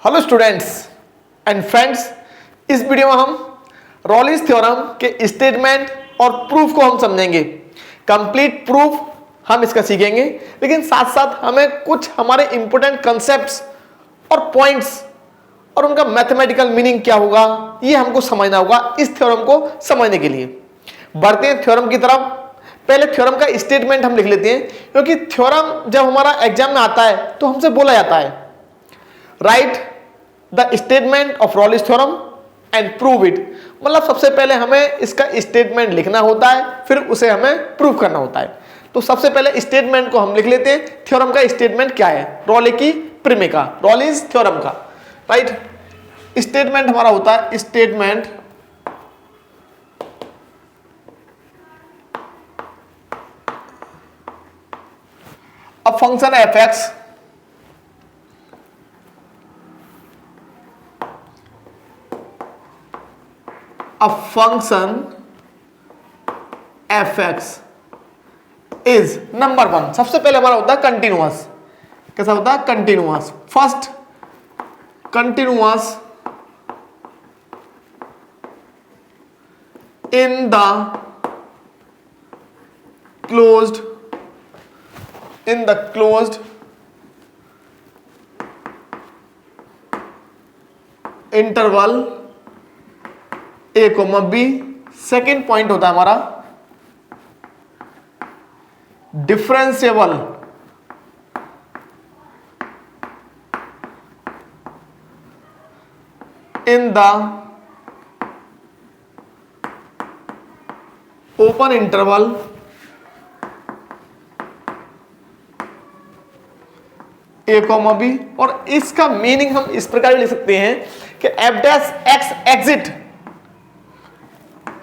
Hello students and friends, इस video में हम रॉलिस थ्योरम के स्टेटमेंट और प्रूफ को हम समझेंगे। कंप्लीट प्रूफ हम इसका सीखेंगे, लेकिन साथ साथ हमें कुछ हमारे इंपॉर्टेंट कंसेप्ट्स और पॉइंट्स और उनका मैथमेटिकल मीनिंग क्या होगा ये हमको समझना होगा इस थ्योरम को समझने के लिए। बढ़ते हैं थ्योरम की तरफ। पहले थ्योरम का स्टेटमेंट हम लिख लेते हैं, क्योंकि थ्योरम जब हमारा एग्जाम में आता है तो हमसे बोला जाता है right the statement of रॉलिस theorem and prove it. मतलब सबसे पहले हमें इसका स्टेटमेंट लिखना होता है, फिर उसे हमें प्रूव करना होता है। तो सबसे पहले स्टेटमेंट को हम लिख लेते हैं। थ्योरम का स्टेटमेंट क्या है? रॉले की प्रमेय का, रॉलिस थ्योरम का, राइट। स्टेटमेंट हमारा होता है statement a function f(x) a function f(x) is number one. सबसे पहले हमारा होता है कंटिन्यूअस। कैसा होता है? Continuous. First, continuous in the closed interval a comma b. Second point होता है हमारा differentiable in the open interval a comma b. और इसका मीनिंग हम इस प्रकार भी लिख सकते हैं कि f dash x exist,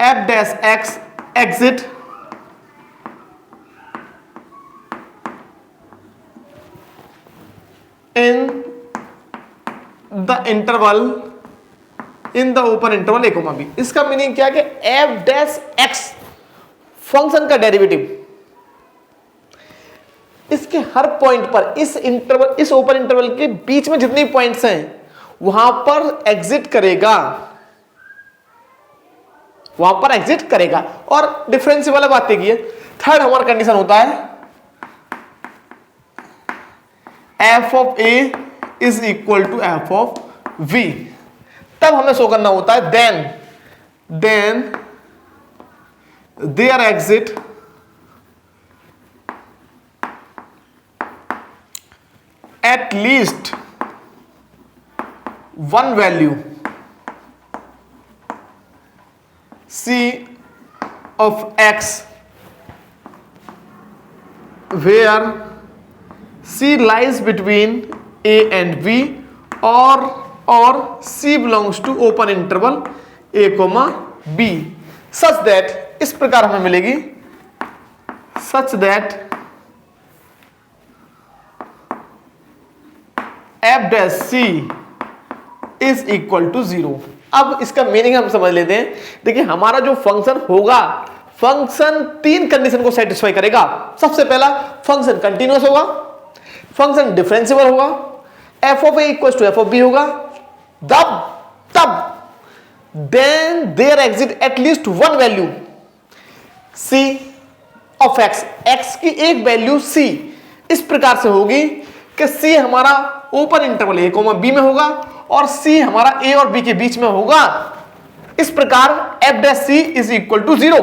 f dash x exist in the interval in the open interval a comma b. इसका मीनिंग क्या है कि एफ डैश एक्स फंक्शन का डेरिवेटिव इसके हर पॉइंट पर, इस इंटरवल, इस ओपन इंटरवल के बीच में जितनी पॉइंट्स हैं वहां पर एग्जिट करेगा, वहां पर एग्जिट करेगा। और डिफरेंशिएबल वाला बात देखिए। थर्ड हमारा कंडीशन होता है f of a is equal to F of v. तब हमें शो करना होता है then there exist at least one value c of x where c lies between a and b or c belongs to open interval a comma b such that, इस प्रकार हमें मिलेगी such that f dash C is equal to 0। अब इसका meaning हम समझ लेते हैं। देखिए हमारा जो फंक्शन होगा, फंक्शन तीन कंडीशन को सेटिस्फाई करेगा। सबसे पहला, फंक्शन कंटिन्यूअस होगा, फंक्शन डिफरेंशिएबल होगा, f of a equal to F of b होगा, तब then there exist at least one value c of x, x की एक वैल्यू सी इस प्रकार से होगी कि सी हमारा open interval a comma b में होगा और सी हमारा ए और बी के बीच में होगा। इस प्रकार f dash C is equal to 0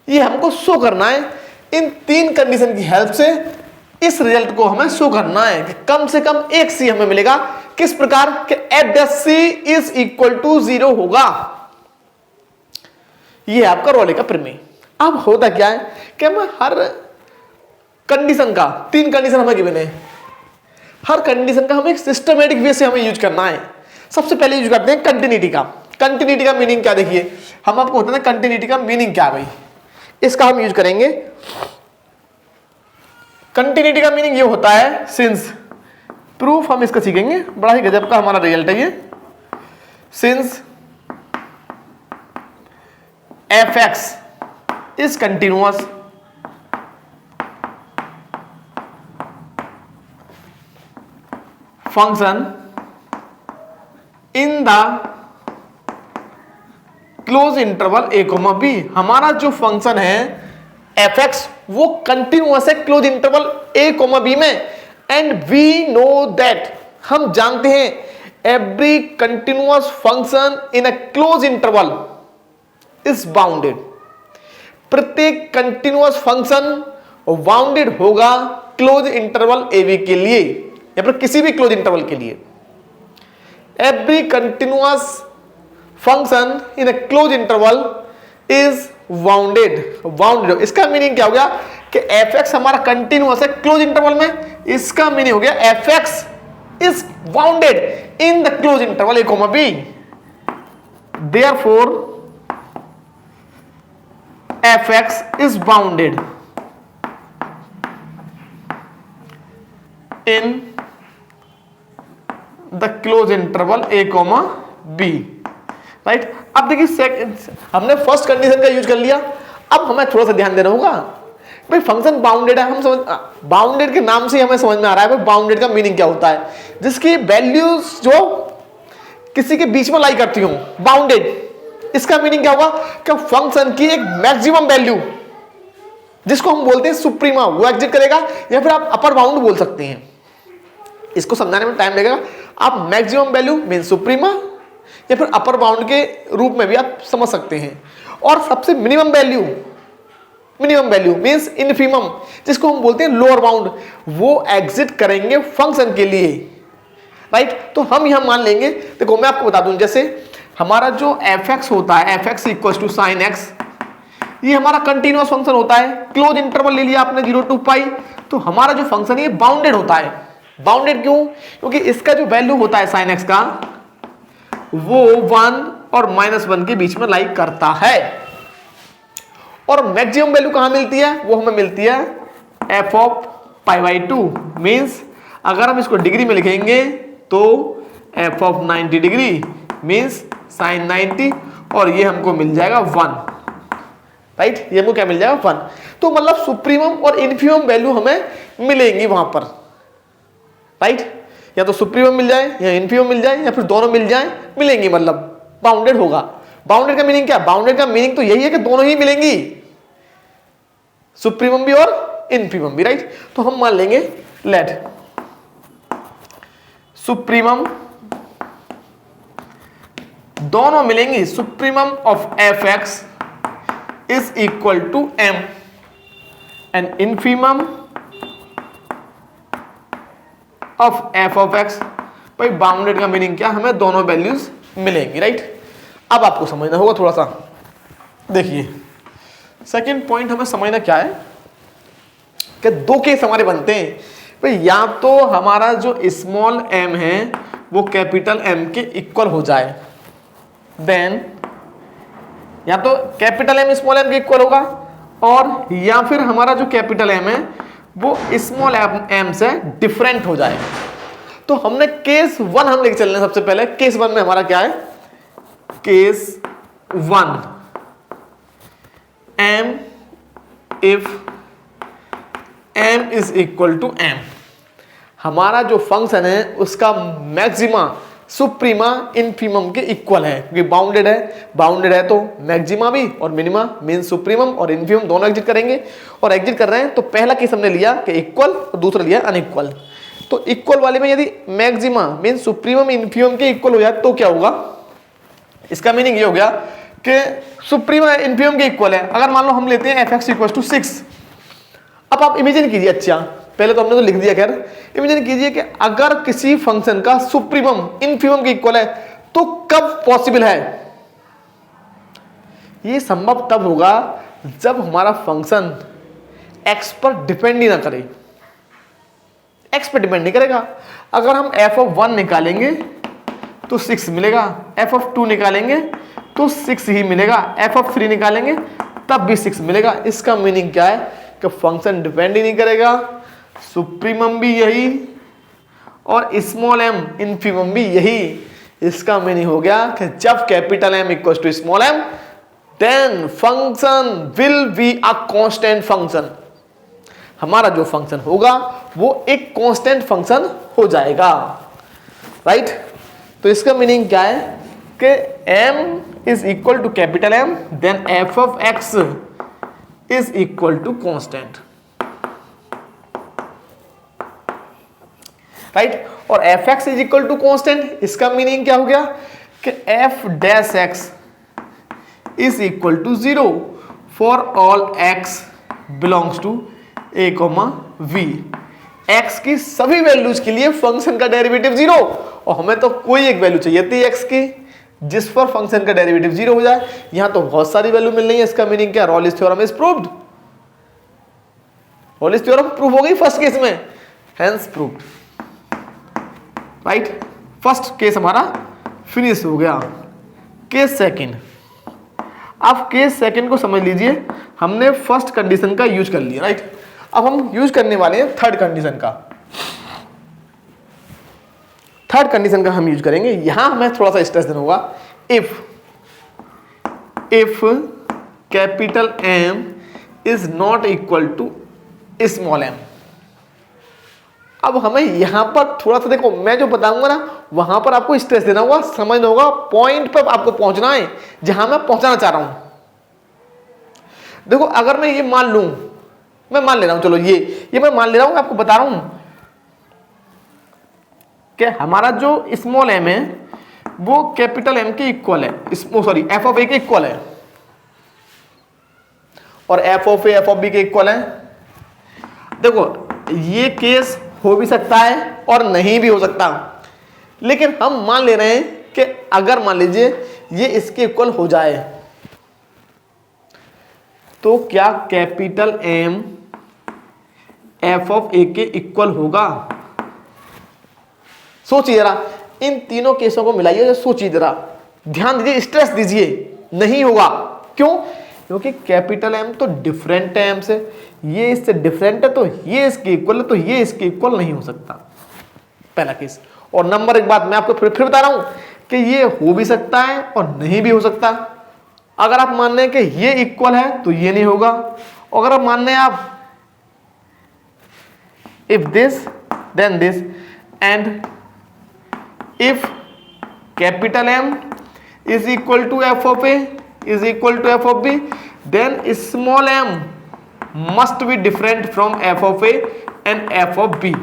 ये हमको शो करना है। इन तीन कंडीशन की हेल्प से इस रिजल्ट को हमें शो करना है कि कम से कम एक सी हमें मिलेगा। किस प्रकार कि f dash C is equal to 0 होगा। ये आपका रॉले का प्रमेय। अब होता क्या है कि हमें हर कंडीशन का, तीन कंडीशन हमें गिवन है, हर कंडीशन का हमें एक सिस्टमेटिक वे से हमें यूज करना है। सबसे पहले यूज करते हैं कंटिन्यूटी का। कंटिन्यूटी का मीनिंग क्या? देखिए हम आपको होता है कंटिन्यूटी का मीनिंग क्या है भाई, इसका हम यूज करेंगे। कंटिन्यूटी का मीनिंग ये होता है सिंस, प्रूफ हम इसका सीखेंगे, बड़ा ही गजब का हमारा रिजल्ट है ये। Since F x is continuous function in the close interval a comma b. हमारा जो फंक्शन है एफ एक्स वो कंटिन्यूअस है close interval a comma b में, एंड वी नो दैट, हम जानते हैं every continuous function in a close interval is bounded. प्रत्येक कंटिन्यूअस फंक्शन बाउंडेड होगा क्लोज इंटरवल ए बी के लिए या फिर किसी भी क्लोज इंटरवल के लिए। Every continuous function in a close interval is bounded. Bounded इसका मीनिंग क्या हो गया कि एफ एक्स हमारा कंटिन्यूअस है क्लोज इंटरवल में, इसका मीनिंग हो गया f x is bounded in the close interval a comma b. Therefore f x is bounded in the close interval a comma b, right. अब देखिए हमने फर्स्ट कंडीशन का यूज कर लिया, अब हमें थोड़ा सा ध्यान देना होगा भाई फंक्शन बाउंडेड है, हम समझ बाउंडेड के नाम से हमें समझ में आ रहा है भाई बाउंडेड का मीनिंग क्या होता है, जिसकी वैल्यूज जो किसी के बीच में लाई करती हूं, बाउंडेड। इसका मीनिंग क्या होगा कि फंक्शन की एक मैक्सिमम वैल्यू जिसको हम बोलते हैं सुप्रीमा वो एग्जिट करेगा, या फिर आप अपर बाउंड बोल सकते हैं। इसको समझाने में टाइम लगेगा। आप मैक्सिमम वैल्यू मीन सुप्रीमा या फिर अपर बाउंड के रूप में भी आप समझ सकते हैं। और सबसे मिनिमम वैल्यू मीन्स इनफिमम जिसको हम बोलते हैं लोअर बाउंड, वो एग्जिट करेंगे फंक्शन के लिए, राइट। तो हम यहां मान लेंगे, देखो मैं आपको बता दूं, जैसे हमारा जो एफ एक्स होता है f x equal to sine x, ये हमारा कंटिन्यूअस फंक्शन होता है। क्लोज इंटरवल ले लिया आपने 0 to पाई, तो हमारा जो फंक्शन है ये बाउंडेड होता है। बाउंडेड क्यों? क्योंकि इसका जो वैल्यू होता है साइन एक्स का वो 1 और -1 के बीच में लाई करता है। और मैक्सिमम वैल्यू कहां मिलती है? वो हमें मिलती है f of pi by 2। Means अगर हम इसको डिग्री में लिखेंगे तो F of 90 degree means sign 90, और ये हमको मिल जाएगा 1, राइट। ये हमको क्या मिल जाएगा? 1। तो मतलब सुप्रीमम और इन्फीमम वैल्यू हमें मिलेंगी वहां पर, राइट। या तो सुप्रीमम मिल जाए या इन्फीमम मिल जाए या फिर दोनों मिल जाए, मिलेंगी, मतलब बाउंडेड होगा। बाउंडेड का मीनिंग क्या? बाउंडेड का मीनिंग तो यही है कि दोनों ही मिलेंगी, सुप्रीमम भी और इन्फीमम भी, राइट। तो हम मान लेंगे लेट सुप्रीमम दोनों मिलेंगी, supremum of f x is equal to m and infimum of f of x. भाई बाउंडेड का मीनिंग क्या? हमें दोनों वैल्यूज मिलेंगी, राइट। अब आपको समझना होगा थोड़ा सा, देखिए सेकंड पॉइंट हमें समझना क्या है कि दो केस हमारे बनते हैं भाई, या तो हमारा जो स्मॉल m है वो कैपिटल M के इक्वल हो जाए, देन या तो कैपिटल M स्मॉल m के इक्वल होगा, और या फिर हमारा जो कैपिटल M है वो स्मॉल m से डिफरेंट हो जाए। तो हमने केस 1 हम लेके चल रहे हैं सबसे पहले। केस 1 में हमारा क्या है? Case 1 m if m is equal to m, हमारा जो फंक्शन है उसका मैक्सिमा सुप्रीमा इनफीमम के इक्वल है, क्योंकि बाउंडेड है तो मैक्सिमा भी और मिनिमा मीन सुप्रीमम और इनफीमम दोनों एग्जिट करेंगे। और एग्जिट कर रहे हैं तो पहला केस हमने लिया कि इक्वल और दूसरा लिया अनइक्वल। तो इक्वल वाले में यदि मैक्सिमा मीन सुप्रीमम इनफीमम के इक्वल हो जाए तो क्या होगा? इसका मीनिंग ये हो गया कि सुप्रीमा इनफीमम के इक्वल है। अगर मान लो हम लेते हैं एफ एक्स इक्वल टू 6, अब आप इमेजिन कीजिए, अच्छा पहले तो हमने तो लिख दिया, खैर इमेजिन कीजिए कि अगर किसी फंक्शन का सुप्रीमम इनफीमम के इक्वल है तो कब पॉसिबल है? ये संभव तब होगा जब हमारा फंक्शन x पर डिपेंड ही ना करे। x पर डिपेंड नहीं करेगा। अगर हम f ऑफ 1 निकालेंगे तो 6 मिलेगा, f ऑफ 2 निकालेंगे तो 6 ही मिलेगा, f ऑफ 3 निकालेंगे तब भी 6 मिलेगा। इसका मीनिंग क्या है कि फंक्शन डिपेंड ही नहीं करेगा, सुप्रीमम भी यही और स्मॉल m इनफीमम भी यही। इसका मीनिंग हो गया कि जब capital M equal to small m then function will be a constant function. हमारा जो फंक्शन होगा वो एक कांस्टेंट फंक्शन हो जाएगा, राइट। तो इसका मीनिंग क्या है कि m is equal to capital M, then f of x is equal to constant, right. और fx is equal to constant, इसका मीनिंग क्या हो गया कि f dash x is equal to 0 for all x belongs to a, v। x की सभी values के लिए फंक्शन का डेरिवेटिव 0, और हमें तो कोई एक वैल्यू चाहिए थी x की जिस पर फंक्शन का डेरिवेटिव 0 हो जाए। यहां तो बहुत सारी वैल्यू मिल रही है, इसका मीनिंग क्या, रॉलिस theorem is proved. रॉलिस theorem prove हो गई फर्स्ट केस में, hence proved, right. First case हमारा फिनिश हो गया। केस सेकंड, अब केस सेकंड को समझ लीजिए, हमने फर्स्ट कंडीशन का यूज कर लिया, राइट। अब हम यूज करने वाले हैं थर्ड कंडीशन का। थर्ड कंडीशन का हम यूज करेंगे, यहां हमें थोड़ा सा स्ट्रेस देना होगा। If capital M is not equal to small m। अब हमें यहां पर थोड़ा सा देखो, मैं जो बताऊंगा ना वहां पर आपको स्ट्रेस देना होगा, समझना होगा, पॉइंट पर आपको पहुंचना है जहां मैं पहुंचाना चाह रहा हूं। देखो अगर मैं ये मान लूं, मैं मान ले रहा हूं, चलो ये मैं मान ले रहा हूं, आपको बता रहा हूं कि हमारा जो स्मॉल m है वो कैपिटल M के इक्वल है, सॉरी f ऑफ a के इक्वल है, और f of a f of b के इक्वल है। देखो ये केस हो भी सकता है और नहीं भी हो सकता, लेकिन हम मान ले रहे हैं कि अगर मान लीजिए ये इसके इक्वल हो जाए तो क्या capital M f of a के इक्वल होगा। सोचिए जरा, इन तीनों केसों को मिलाइए, सोचिए जरा, ध्यान दीजिए, स्ट्रेस दीजिए, नहीं होगा। क्यों? क्योंकि कैपिटल M तो डिफरेंट है M से, ये इससे डिफरेंट है, तो ये इसके इक्वल है, तो ये इसके इक्वल नहीं हो सकता, पहला केस। और नंबर एक बात मैं आपको फिर बता रहा हूं कि ये हो भी सकता है और नहीं भी हो सकता। अगर आप मान रहे हैं कि ये इक्वल है तो ये नहीं होगा, अगर आप मान रहे हैं आप if this then this, and if capital M is equal to f of a is equal to f of b, then small m must be different from f of a and f of b।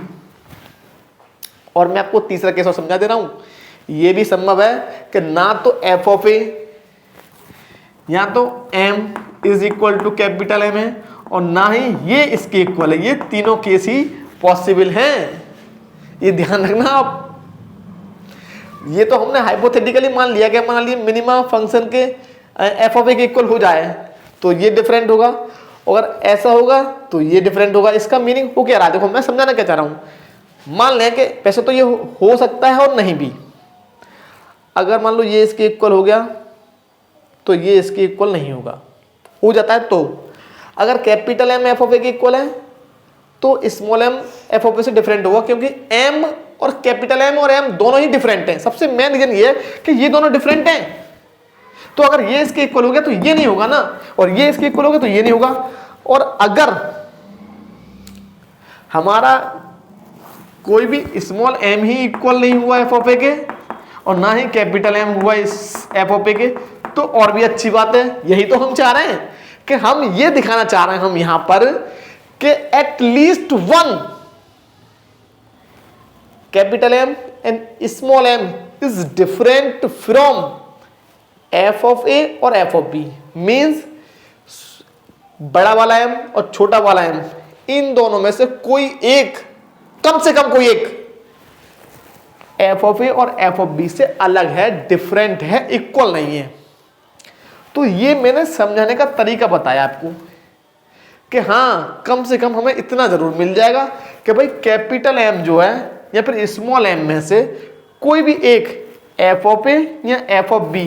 और मैं आपको तीसरा case और समझा दे रहा हूं, यह भी संभव है कि ना तो f of a या तो m is equal to capital M है और ना ही ये इसके इक्वल है। ये तीनों केस ही पॉसिबल हैं, ये ध्यान रखना आप। ये तो हमने हाइपोथेटिकली मान लिया कि मान लीजिए मिनिमम फंक्शन के f ऑफ a के इक्वल हो जाए तो ये डिफरेंट होगा, अगर ऐसा होगा तो ये डिफरेंट होगा। इसका मीनिंग हो क्या रहा है, देखो मैं समझाना क्या चाह रहा हूं। मान लें कि वैसे तो ये हो सकता है और नहीं भी, अगर मान लो ये इसके इक्वल हो गया तो ये इसके इक्वल नहीं होगा, हो जाता है। तो अगर capital M f of a के इक्वल है तो small m f of a से डिफरेंट होगा, क्योंकि m और कैपिटल M और M दोनों ही डिफरेंट हैं। सबसे मेन रीजन ये है कि ये दोनों डिफरेंट हैं, तो अगर ये इसके इक्वल हो गया तो ये नहीं होगा ना, और ये इसके इक्वल हो गया तो ये नहीं होगा। और अगर हमारा कोई भी स्मॉल m ही इक्वल नहीं हुआ f ऑफ a के और ना ही कैपिटल M हुआ इस f ऑफ a के, तो और भी अच्छी बात है। यही तो हम चाह रहे हैं कि हम ये दिखाना चाह रहे हैं हम यहां पर कि at least one capital M and small m is different from f of a और f ऑफ b। मींस बड़ा वाला m और छोटा वाला m, इन दोनों में से कोई एक, कम से कम कोई एक f ऑफ a और f ऑफ b से अलग है, डिफरेंट है, इक्वल नहीं है। तो ये मैंने समझाने का तरीका बताया आपको कि हाँ कम से कम हमें इतना जरूर मिल जाएगा कि भाई कैपिटल M जो है या फिर स्मॉल m में से कोई भी एक f ऑफ a या f ऑफ b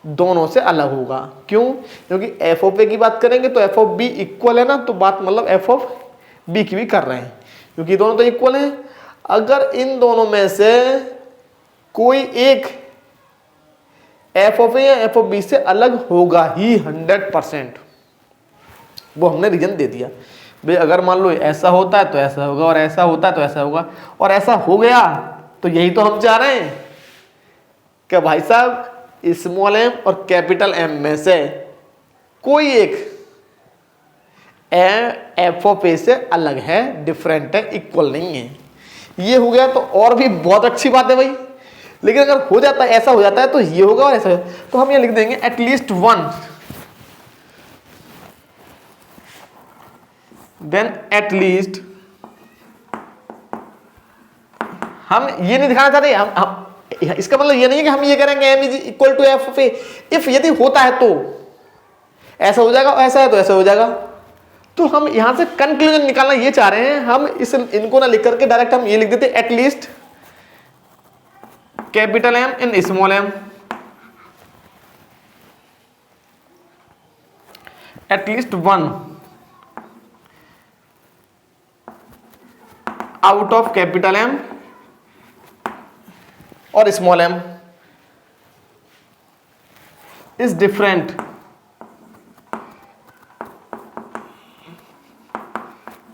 दोनों से अलग होगा। क्यों? क्योंकि f ऑफ a की बात करेंगे तो f ऑफ b इक्वल है ना, तो बात मतलब f ऑफ b की भी कर रहे हैं, क्योंकि दोनों तो इक्वल हैं। अगर इन दोनों में से कोई एक f ऑफ a या f ऑफ b से अलग होगा ही 100%, वो हमने रीजन दे दिया। भाई अगर मान लो ऐसा होता है तो ऐसा होगा, और ऐसा होता है तो ऐसा होगा, और ऐसा हो गया तो यही तो हम चाह रहे हैं कि भाई साहब स्मॉल एम और कैपिटल एम में से कोई एक एफ ऑफ ए से अलग है, डिफरेंट है, इक्वल नहीं है। ये हो गया तो और भी बहुत अच्छी बात है भाई। लेकिन अगर हो जाता है, ऐसा हो जाता है तो ये होगा और ऐसा, तो हम ये लिख देंगे एटलीस्ट वन, देन एटलीस्ट, हम ये नहीं दिखाना चाहते, हम इसका मतलब ये नहीं है कि हम ये करेंगे m is equal to F of a. If यदि होता है तो ऐसा हो जाएगा, ऐसा है तो ऐसा हो जाएगा। तो हम यहां से कंक्लूजन निकालना ये चाह रहे हैं, हम इस इनको ना लिख करके डायरेक्ट हम ये लिख देते at least capital M in small M, at least one out of capital M और small M is different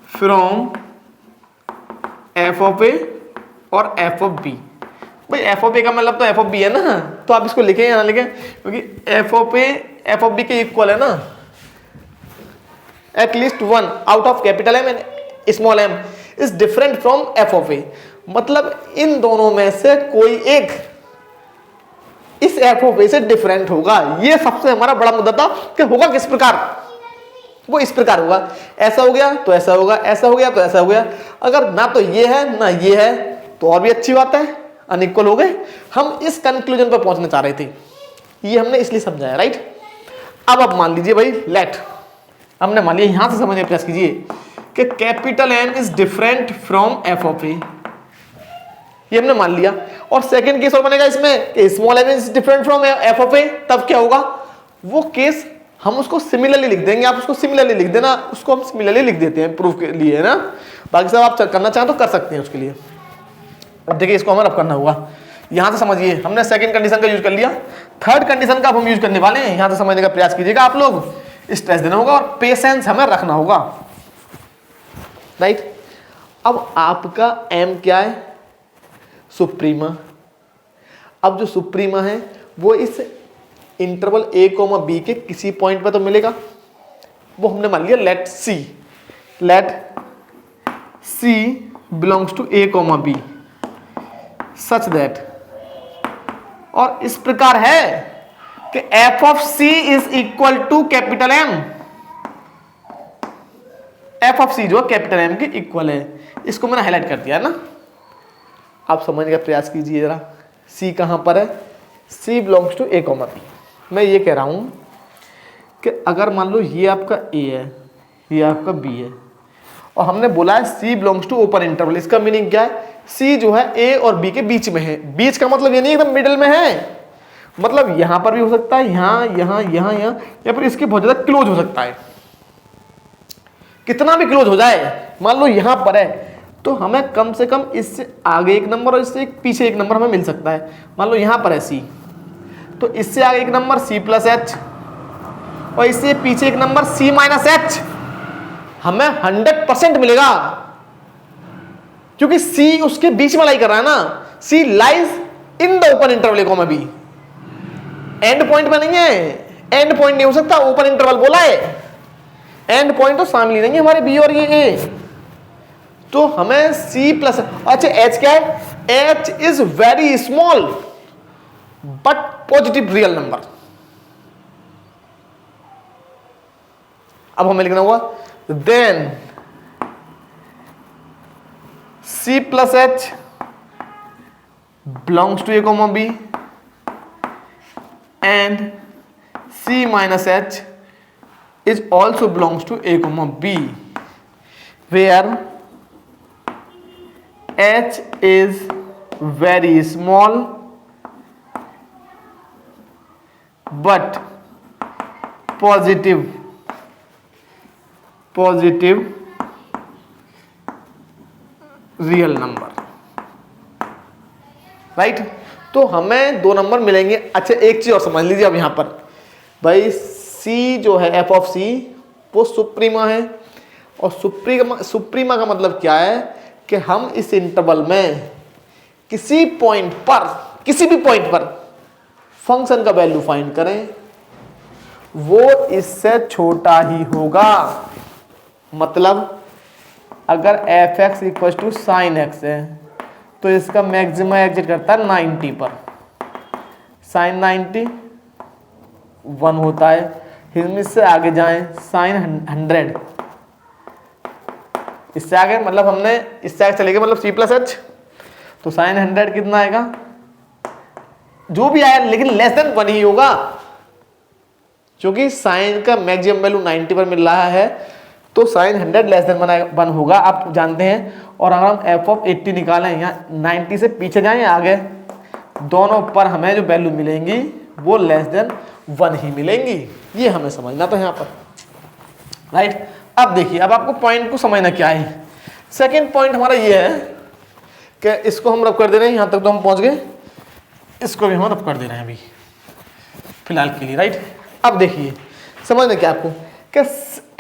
from F of A और एफ ऑफ बी। भाई एफ ऑफ ए का मतलब तो एफ ऑफ बी है ना, तो आप इसको लिखें या ना लिखें, क्योंकि F of A F of B के इक्वल है ना। At least one out of capital M and small M is different from F of A, मतलब इन दोनों में से कोई एक इस एफ ऑफ ए से डिफरेंट होगा। ये सबसे हमारा बड़ा मुद्दा था कि होगा किस प्रकार, वो इस प्रकार होगा, ऐसा हो गया तो ऐसा होगा, ऐसा हो गया तो ऐसा हो गया। अगर ना तो ये है ना ये है तो और भी अच्छी बात है, अनइक्वल हो गए। हम इस कंक्लूजन पर पहुंचने चाह रहे थे, ये हमने इसलिए समझाया, राइट। अब आप मान लीजिए भाई लेट, हमने मान लिया, यहां से समझने का प्रयास कीजिए कि capital M is different from F of A, ये हमने मान लिया। और सेकंड केस और बनेगा इसमें कि small M is different from F of A, तब क्या होगा, वो केस हम उसको सिमिलरली लिख देंगे। आप उसको सिमिलरली लिख देना, उसको हम सिमिलरली लिख देते हैं प्रूफ के लिए, है ना। बाकी सब आप करना चाहें तो कर सकते हैं उसके लिए। अब देखिए इसको हमें अब करना होगा, यहां से समझिए, हमने सेकंड कंडीशन का यूज कर लिया, थर्ड कंडीशन का अब हम यूज करने वाले हैं। यहां से समझने का प्रयास कीजिएगा आप लोग, स्ट्रेस देना होगा और पेशेंस हमें रखना होगा, राइट। अब आपका एम क्या है, सुप्रीमा। अब जो सुप्रीमा है वो इस इंटरवल ए कोमा बी के किसी पॉइंट पे तो मिलेगा, वो हमने मान लिया let C belongs to A comma B such that, और इस प्रकार है कि F of C is equal to capital M, F of C जो कैपिटल एम के इक्वल है। इसको मैंने हाईलाइट कर दिया है ना, आप समझने का प्रयास कीजिए जरा। सी कहां पर है, C belongs to A comma B. मैं ये कह रहा हूं कि अगर मान लो ये आपका ए है, ये आपका बी है, और हमने बोला है C belongs to open interval, इसका मीनिंग क्या है, सी जो है ए और बी के बीच में है। बीच का मतलब ये नहीं एकदम मिडिल में है, मतलब यहां पर भी हो सकता है, यहां यहां यहां यहां, या फिर इसके बहुत ज्यादा क्लोज हो सकता है। कितना भी क्लोज हो जाए, मान लो यहां पर है, तो हमें कम से कम इससे आगे एक नंबर और इससे पीछे एक नंबर हमें मिल सकता है। मान लो यहां पर है सी, तो इससे आगे एक नंबर सी प्लस एच और इससे पीछे एक नंबर सी माइनस एच, हमें 100% मिलेगा, क्योंकि सी उसके बीच में लाई कर रहा है ना। C lies in the open interval a comma b, end point में नहीं है, एंड पॉइंट नहीं हो सकता, ओपन इंटरवल बोला है, एंड पॉइंट तो शामिल ही नहीं है हमारे बी और ये ए। तो हमें सी प्लस, अच्छा एच क्या है, H is very small but positive real number. अब हमें लिखना हुआ then C plus H belongs to A comma B and C minus H is also belongs to A comma B, where H is very small but positive real number, right. तो हमें दो number मिलेंगे। अच्छा एक चीज और समझ लीजिए अब यहां पर भाई, सी जो है एफ ऑफ सी वो सुप्रीमा है, और सुप्रीमा का मतलब क्या है कि हम इस इंटरवल में किसी पॉइंट पर, किसी भी पॉइंट पर फंक्शन का वैल्यू फाइंड करें, वो इससे छोटा ही होगा। मतलब अगर f x equal to sine x है तो इसका मैक्सिमम एग्जिट करता है 90 पर, साइन 90 1 होता है। इससे आगे जाएं साइन 100, इससे आगे मतलब हमने इससे आगे चले गए मतलब सी प्लस एच, तो साइन 100 कितना आएगा, जो भी आया लेकिन लेस देन 1 ही होगा, क्योंकि साइन का मैक्सिमम वैल्यू 90 पर मिल रहा है, तो साइन 100 लेस देन 1 होगा, आप जानते हैं। और अगर हम एफ ऑफ 80 निकालें, यहाँ 90 से पीछे जाएं आगे, दोनों पर हमें जो वैल्यू मिलेंगी वो लेस देन 1 ही मिलेंगी, ये हमें समझना तो यहाँ पर, राइट। अब देखिए, अब आपको पॉइंट को समझना क्या है। सेकेंड पॉइंट हमारा ये है कि इसको हम रब कर दे रहे हैं, यहाँ तक तो हम पहुँच गए, इसको भी हम रब कर दे रहे हैं अभी फिलहाल के लिए, राइट। अब देखिए समझना क्या आपको कि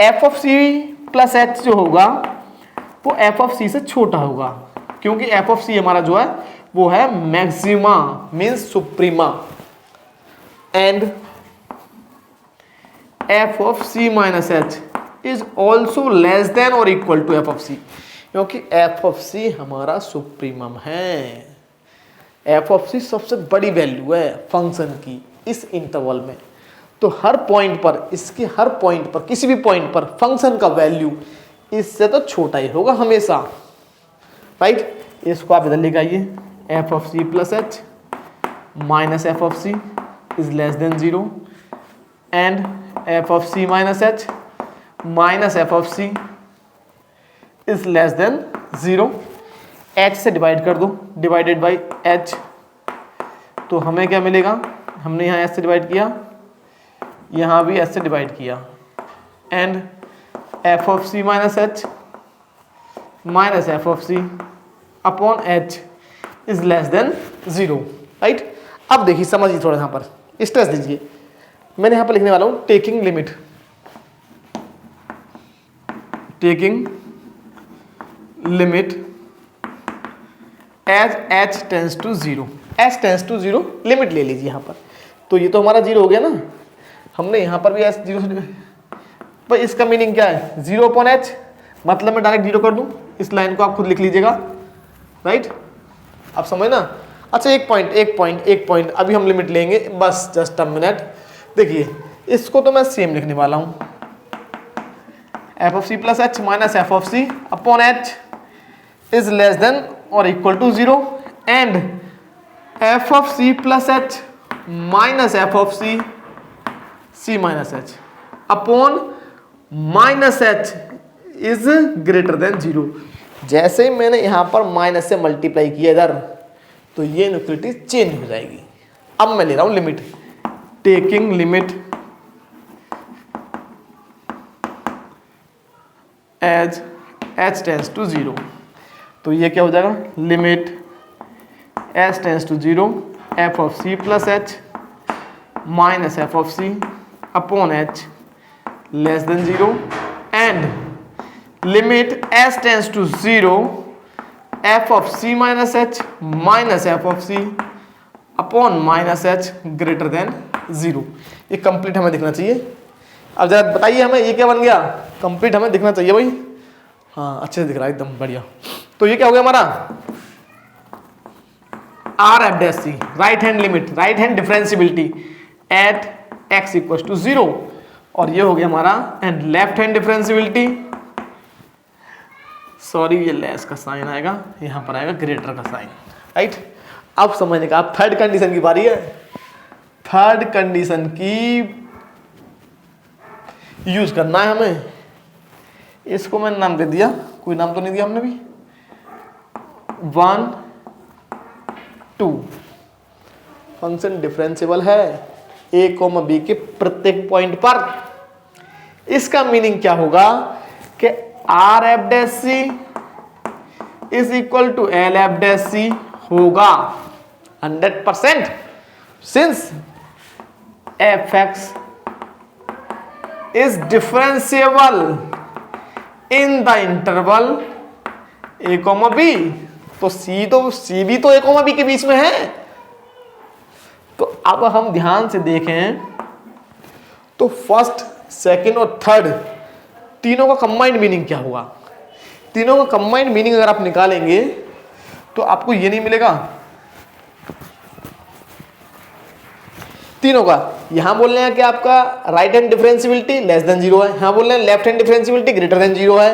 F of C plus h जो होगा वो एफ ऑफ सी से छोटा होगा, क्योंकि एफ ऑफ सी हमारा जो है वो है maxima means suprema, and F of C minus H is also less than और equal to F of C, क्योंकि एफ ऑफ सी हमारा सुप्रीमम है। एफ ऑफ सी सबसे बड़ी वैल्यू है फंक्शन की इस इंटरवल में, तो हर पॉइंट पर, इसके हर पॉइंट पर, किसी भी पॉइंट पर फंक्शन का वैल्यू इससे तो छोटा ही होगा हमेशा, राइट। इसको आप इधर लेके आइए, f of C plus H minus F of C is less than 0 and F of C minus h minus F of C is less than 0। H से डिवाइड कर दो, डिवाइडेड बाई एच, तो हमें क्या मिलेगा, हमने यहाँ एच से डिवाइड किया, यहाँ भी एच से डिवाइड किया, and F of C minus h minus F of C upon H is less than 0, right. अब देखिए समझिए थोड़ा, यहाँ पर स्ट्रेस दीजिए, मैंने यहाँ पर लिखने वाला हूँ taking limit, taking limit as h tends to 0, h tends to 0 limit ले लीजिए यहाँ पर, तो ये तो हमारा 0 हो गया ना, हमने यहाँ पर भी एच 0 से, भाई इसका मीनिंग क्या है, 0 अपॉन एच, मतलब मैं डायरेक्ट 0 कर दूँ, इस लाइन को आप खुद लिख लीजिएगा, राइट। आप समझ ना। अच्छा एक पॉइंट अभी हम लिमिट लेंगे, बस जस्ट अ मिनट। देखिए इसको तो मैं सेम लिखने वाला हूँ, F of C plus H minus F of C upon H is less than और equal to 0 and F of C plus H minus F of C C minus H upon minus H is greater than 0। जैसे ही मैंने यहां पर minus से multiply किया इधर, तो ये इनइक्वालिटी चेंज हो जाएगी। अब मैं ले रहा हूं limit, taking limit as h tends to 0, तो ये क्या हो जाएगा, limit h tends to 0 f of C plus H minus F of C upon h less than 0 and limit h tends to 0 f of C minus h minus F of C upon minus h greater than 0। ये complete हमें दिखना चाहिए। अब जरा बताइए हमें ये क्या बन गया, कंप्लीट हमें दिखना चाहिए भाई, हाँ अच्छे से दिख रहा है एकदम बढ़िया। तो ये क्या हो गया हमारा, R F dash c, right hand limit, right hand differentiability at x equal to 0, और ये हो गया हमारा and left hand differentiability, sorry ये लेस का साइन आएगा, यहां पर आएगा ग्रेटर का साइन, राइट। अब समझने का, अब थर्ड कंडीशन की बारी है। थर्ड कंडीशन की यूज करना है हमें, इसको मैंने नाम दे दिया, कोई नाम तो नहीं दिया हमने भी, 1 2 फंक्शन डिफरेंशिएबल है a, b के प्रत्येक पॉइंट पर। इसका मीनिंग क्या होगा कि R F dash C is equal to L F dash C होगा 100%, since F x is differentiable in the interval a, b, तो सी भी तो a, b के बीच में है, तो अब हम ध्यान से देखें तो फर्स्ट, सेकंड और थर्ड तीनों का कंबाइंड मीनिंग क्या हुआ। तीनों का कंबाइंड मीनिंग अगर आप निकालेंगे तो आपको ये नहीं मिलेगा। तीनों का यहां बोल रहे हैं कि आपका right hand differentiability less than 0 है, यहां बोल रहे हैं left hand differentiability greater than 0 है,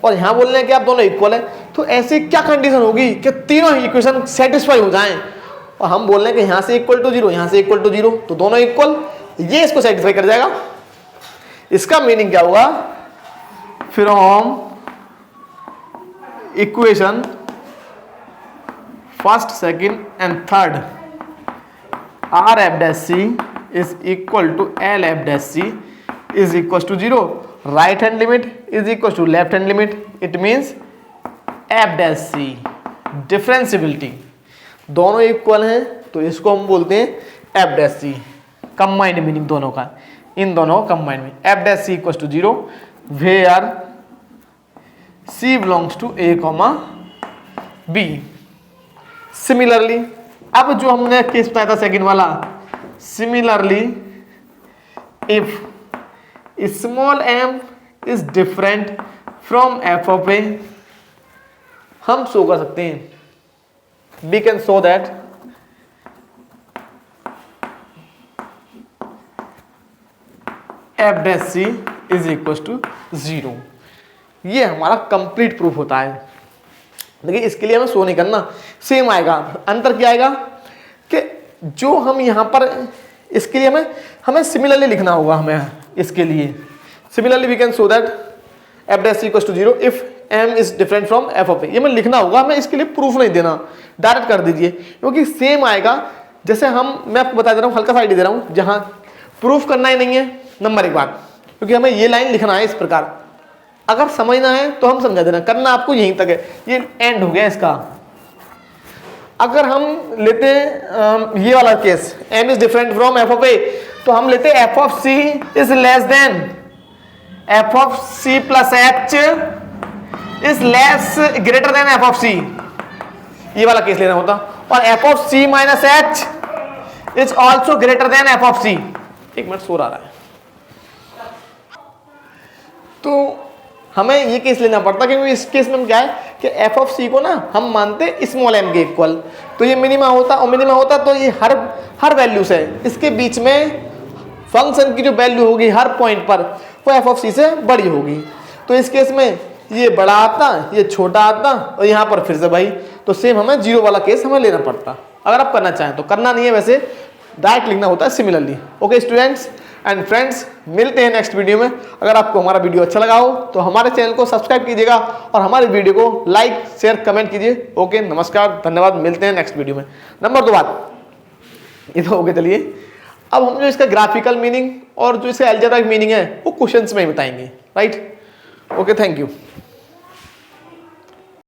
और यहां बोल रहे हैं कि आप दोनों इक्वल है। तो ऐसी क्या कंडीशन होगी कि तीनों इक्वेशन सेटिस्फाई हो जाएं, और हम बोल रहे हैं कि यहां से इक्वल टू 0, यहां से इक्वल टू 0, तो दोनों इक्वल, ये इसको सेटिस्फाई कर जाएगा। इसका मीनिंग क्या होगा, from equation first, second and third R F dash C is equal to L F dash C is equal to 0, right hand limit is equal to left hand limit, it means f dash c differentiability दोनों equal हैं, तो इसको हम बोलते हैं f dash c. Combined meaning दोनों का, इन दोनों कंबाइंड में f dash C equal to 0 where c belongs to A comma B. Similarly, अब जो हमने केस बताया था सेकंड वाला, similarly if small m is different from F of A, हम शो कर सकते हैं, we can show that F dash C is equal to 0। ये हमारा कंप्लीट प्रूफ होता है। देखिए इसके लिए हमें शो नहीं करना, सेम आएगा। अंतर क्या आएगा कि जो हम यहाँ पर, इसके लिए हमें सिमिलरली लिखना होगा। हमें इसके लिए similarly we can show that F dash C equal to 0 if m is different from F of A. ये हमें लिखना होगा, हमें इसके लिए प्रूफ नहीं देना, डायरेक्ट कर दीजिए, क्योंकि सेम आएगा। जैसे मैं आपको बता दे रहा हूँ, हल्का सा आइडिया दे रहा हूँ, जहाँ प्रूफ करना ही नहीं है नंबर एक बात, क्योंकि हमें ये लाइन लिखना है इस प्रकार। अगर समझना है तो हम समझा देना, करना आपको यहीं तक है, ये एंड हो गया इसका। अगर हम लेते हैं ये वाला case, m is different from F of A, तो हम लेते हैं F of C is less than F of C plus H is less greater than F of C, ये वाला केस लेना होता। और F of C minus H is also greater than F of C. एक minute सो रहा है, तो हमें ये केस लेना पड़ता, क्योंकि इस केस में क्या है कि एफ ऑफ सी को ना हम मानते स्मॉल m के इक्वल, तो ये मिनिमा होता, और मिनिमा होता तो ये हर वैल्यू से इसके बीच में फंक्शन की जो वैल्यू होगी हर पॉइंट पर वो एफ ऑफ सी से बड़ी होगी। तो इस केस में ये बड़ा आता, ये छोटा आता, और यहाँ पर फिर से भाई, तो सेम हमें 0 वाला केस हमें लेना पड़ता। अगर आप करना चाहें तो, करना नहीं है वैसे, डायरेक्ट लिखना होता है similarly. Okay students and friends, मिलते हैं नेक्स्ट वीडियो में। अगर आपको हमारा वीडियो अच्छा लगा हो तो हमारे चैनल को सब्सक्राइब कीजिएगा और हमारे वीडियो को लाइक शेयर कमेंट कीजिए। ओके नमस्कार, धन्यवाद, मिलते हैं नेक्स्ट वीडियो में। नंबर 2 बात, ये तो ओके। चलिए अब हम जो इसका ग्राफिकल मीनिंग और जो इसका अलजेब्रिक मीनिंग है वो क्वेश्चंस में ही बताएंगे, राइट। Okay, thank you.